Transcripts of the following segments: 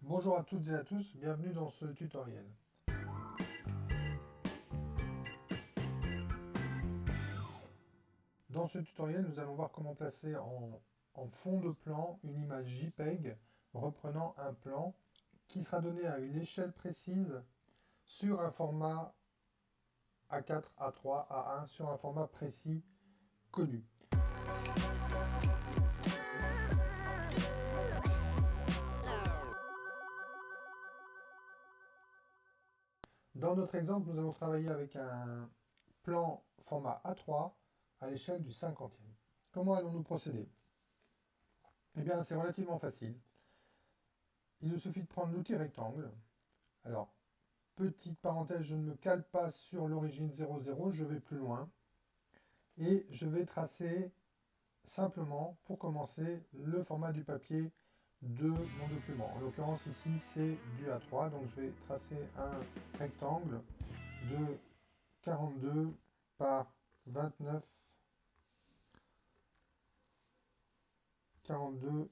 Bonjour à toutes et à tous, bienvenue dans ce tutoriel. Dans ce tutoriel, nous allons voir comment placer en fond de plan une image JPEG reprenant un plan qui sera donné à une échelle précise sur un format A4, A3, A1, sur un format précis connu. Dans notre exemple, nous allons travailler avec un plan format A3 à l'échelle du 50e. Comment allons-nous procéder? Eh bien, c'est relativement facile. Il nous suffit de prendre l'outil rectangle. Alors, petite parenthèse, je ne me cale pas sur l'origine 00, je vais plus loin. Et je vais simplement, pour commencer, le format du papier de mon document. En l'occurrence, ici, c'est du A3, donc je vais tracer un rectangle de 42 par 29, 42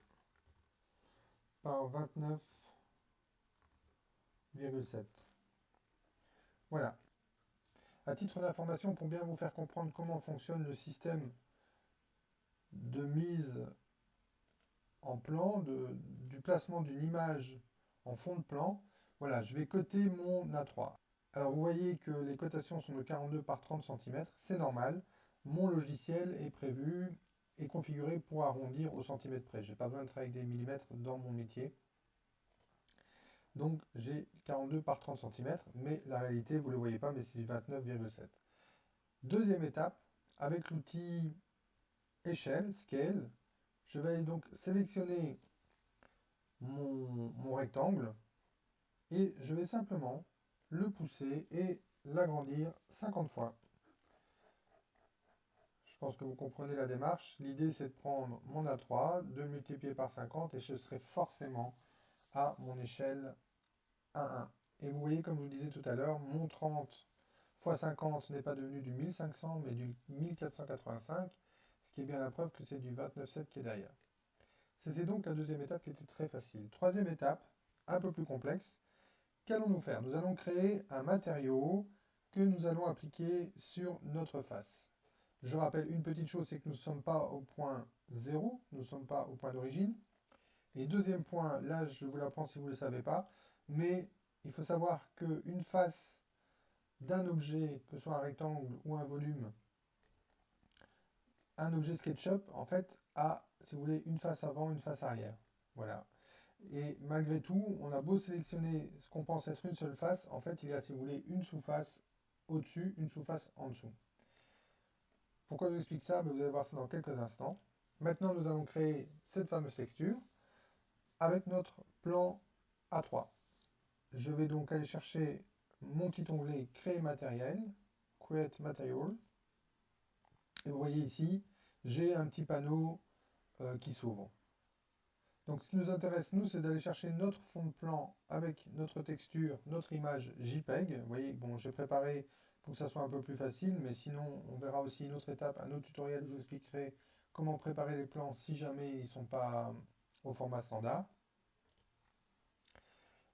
par 29,7. Voilà. À titre d'information, pour bien vous faire comprendre comment fonctionne le système de mise en plan, du placement d'une image en fond de plan, voilà, je vais coter mon A3. Alors vous voyez que les cotations sont de 42 par 30 cm, c'est normal. Mon logiciel est prévu et configuré pour arrondir au centimètre près. Je n'ai pas besoin de travailler avec des millimètres dans mon métier. Donc j'ai 42 par 30 cm, mais la réalité, vous ne le voyez pas, mais c'est du 29,7. Deuxième étape, avec l'outil échelle, scale, je vais donc sélectionner mon rectangle et je vais simplement le pousser et l'agrandir 50 fois. Je pense que vous comprenez la démarche. L'idée, c'est de prendre mon A3, de le multiplier par 50 et je serai forcément à mon échelle 1,1. Et vous voyez, comme je vous disais tout à l'heure, mon 30 fois 50 n'est pas devenu du 1500 mais du 1485, ce qui est bien la preuve que c'est du 29,7 qui est derrière. C'était donc la deuxième étape qui était très facile. Troisième étape, un peu plus complexe. Qu'allons-nous faire? Nous allons créer un matériau que nous allons appliquer sur notre face. Je rappelle une petite chose, c'est que nous ne sommes pas au point 0, nous ne sommes pas au point d'origine. Et deuxième point, là je vous l'apprends si vous ne le savez pas, mais il faut savoir qu'une face d'un objet, que ce soit un rectangle ou un volume, un objet SketchUp, en fait, a, si vous voulez, une face avant, une face arrière. Voilà. Et malgré tout, on a beau sélectionner ce qu'on pense être une seule face, en fait, il y a, si vous voulez, une sous-face au-dessus, une sous-face en dessous. Pourquoi je vous explique ça? Vous allez voir ça dans quelques instants. Maintenant, nous allons créer cette fameuse texture avec notre plan A3. Je vais donc aller chercher mon petit onglet Créer matériel, Create Material. Et vous voyez ici, j'ai un petit panneau qui s'ouvre. Donc ce qui nous intéresse, nous, c'est d'aller chercher notre fond de plan avec notre texture, notre image JPEG. Vous voyez, bon, j'ai préparé pour que ça soit un peu plus facile, mais sinon, on verra aussi une autre étape, un autre tutoriel où je vous expliquerai comment préparer les plans si jamais ils ne sont pas au format standard.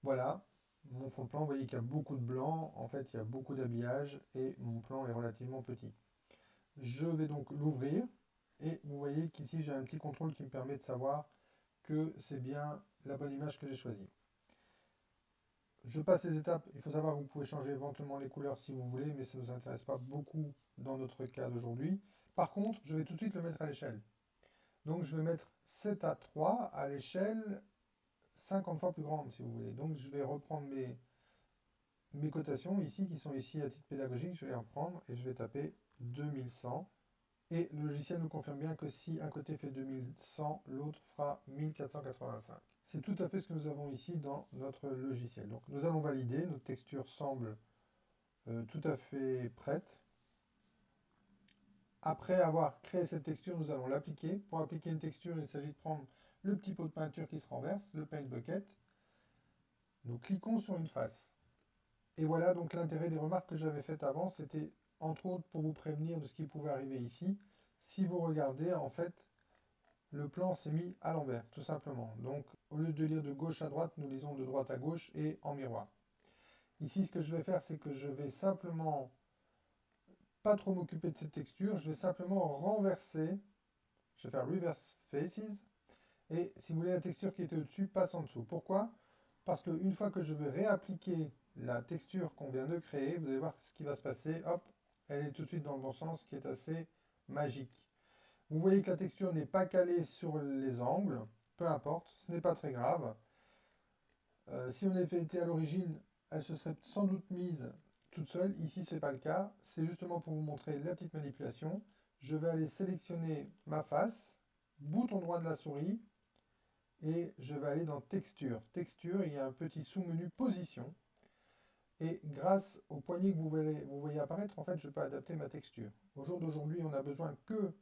Voilà, mon fond de plan, vous voyez qu'il y a beaucoup de blanc, en fait, il y a beaucoup d'habillage et mon plan est relativement petit. Je vais donc l'ouvrir et vous voyez qu'ici, j'ai un petit contrôle qui me permet de savoir que c'est bien la bonne image que j'ai choisie. Je passe les étapes, il faut savoir que vous pouvez changer éventuellement les couleurs si vous voulez, mais ça ne nous intéresse pas beaucoup dans notre cas d'aujourd'hui. Par contre, je vais tout de suite le mettre à l'échelle. Donc je vais mettre 7 à 3 à l'échelle 50 fois plus grande si vous voulez. Donc je vais reprendre mes cotations ici, qui sont ici à titre pédagogique, je vais les reprendre et je vais taper 2100. Et le logiciel nous confirme bien que si un côté fait 2100, l'autre fera 1485. C'est tout à fait ce que nous avons ici dans notre logiciel. Donc nous allons valider, notre texture semble tout à fait prête. Après avoir créé cette texture, nous allons l'appliquer. Pour appliquer une texture, il s'agit de prendre le petit pot de peinture qui se renverse, le paint bucket. Nous cliquons sur une face. Et voilà donc l'intérêt des remarques que j'avais faites avant, c'était entre autres pour vous prévenir de ce qui pouvait arriver ici. Si vous regardez, en fait, le plan s'est mis à l'envers, tout simplement. Donc, au lieu de lire de gauche à droite, nous lisons de droite à gauche et en miroir. Ici, ce que je vais faire, c'est que je vais simplement pas trop m'occuper de cette texture, je vais simplement renverser, je vais faire reverse faces, et si vous voulez la texture qui était au-dessus, passe en dessous. Pourquoi? Parce qu'une fois que je vais réappliquer la texture qu'on vient de créer, vous allez voir ce qui va se passer, hop, elle est tout de suite dans le bon sens, ce qui est assez magique. Vous voyez que la texture n'est pas calée sur les angles, peu importe, ce n'est pas très grave. Si on avait été à l'origine, elle se serait sans doute mise toute seule. Ici, ce n'est pas le cas. C'est justement pour vous montrer la petite manipulation. Je vais aller sélectionner ma face, bouton droit de la souris, et je vais aller dans Texture. Texture, il y a un petit sous-menu Position. Et grâce au poignet que vous voyez apparaître, en fait, je peux adapter ma texture. Au jour d'aujourd'hui, on n'a besoin que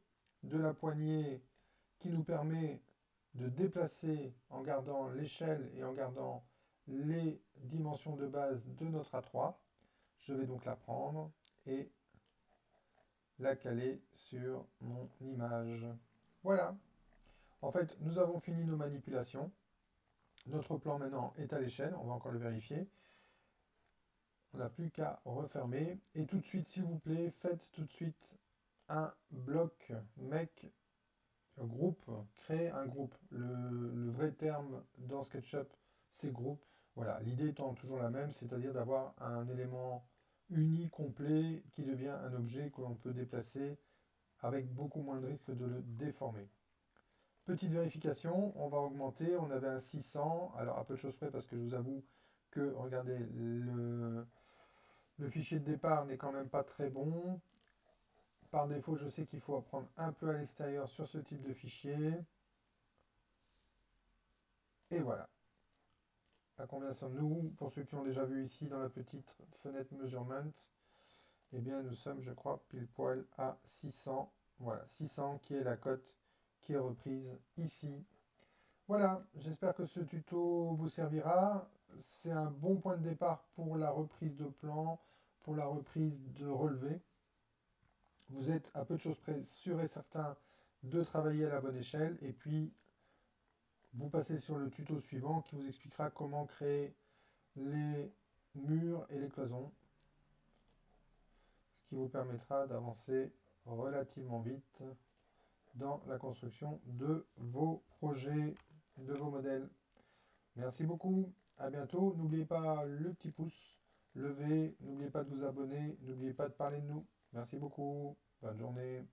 de la poignée qui nous permet de déplacer en gardant l'échelle et en gardant les dimensions de base de notre A3. Je vais donc la prendre et la caler sur mon image. Voilà. En fait, nous avons fini nos manipulations. Notre plan maintenant est à l'échelle. On va encore le vérifier. On n'a plus qu'à refermer. Et tout de suite, s'il vous plaît, faites tout de suite un bloc make groupe, créer un groupe. Le vrai terme dans SketchUp, c'est groupe. Voilà, l'idée étant toujours la même, c'est-à-dire d'avoir un élément uni, complet, qui devient un objet que l'on peut déplacer avec beaucoup moins de risque de le déformer. Petite vérification, on va augmenter, on avait un 600, alors à peu de choses près parce que je vous avoue que, regardez, le fichier de départ n'est quand même pas très bon. Par défaut, je sais qu'il faut apprendre un peu à l'extérieur sur ce type de fichier. Et voilà. À combien sommes-nous? Pour ceux qui ont déjà vu ici dans la petite fenêtre measurement, eh bien nous sommes, je crois, pile poil à 600. Voilà, 600 qui est la cote qui est reprise ici. Voilà, j'espère que ce tuto vous servira. C'est un bon point de départ pour la reprise de plan, pour la reprise de relevé. Vous êtes à peu de choses près sûr et certain de travailler à la bonne échelle. Et puis, vous passez sur le tuto suivant qui vous expliquera comment créer les murs et les cloisons, ce qui vous permettra d'avancer relativement vite dans la construction de vos projets, de vos modèles. Merci beaucoup, à bientôt. N'oubliez pas le petit pouce levé, n'oubliez pas de vous abonner, n'oubliez pas de parler de nous. Merci beaucoup, bonne journée.